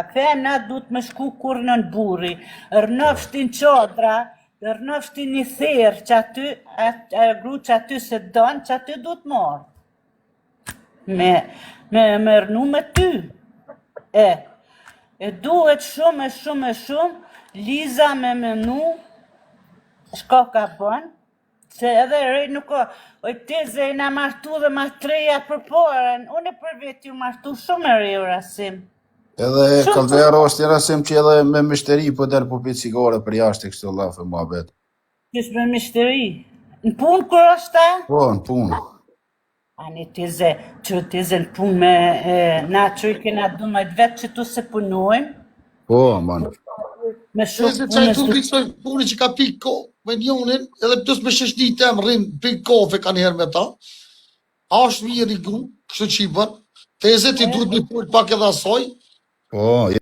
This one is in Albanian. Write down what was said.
Kafe na duhet me shku kur në burri, rënofshtin qadra, rënofshtin një therë që aty, gru që aty se donë, që aty duhet marrë. Me rënu me ty. E duhet shumë, Liza me menu, shka ka bënë, se edhe rej nuk ka, oj teze i na martu dhe ma treja për porën, unë për vetë ju martu shumë e rej Rasim. Edhe Kaldero është një Rasim që edhe me mishteri po del po pit cigare për jashtë kështu llafe muhabet. Kish me mishteri. Në punë kur është ta? Po, në punë. Ani teze në punë me na që i kena dumajt vetë që tu se punojmë. Po, man. Me shumë Nëse qaj tu fiksoj puni që ka pik ko me njonin, edhe pëtës me shështi tem rrim pik kofe ka njerë me ta, ashtë mirë i gru, kështu që i bën, teze ti duhet një punë pak edhe asoj. Po,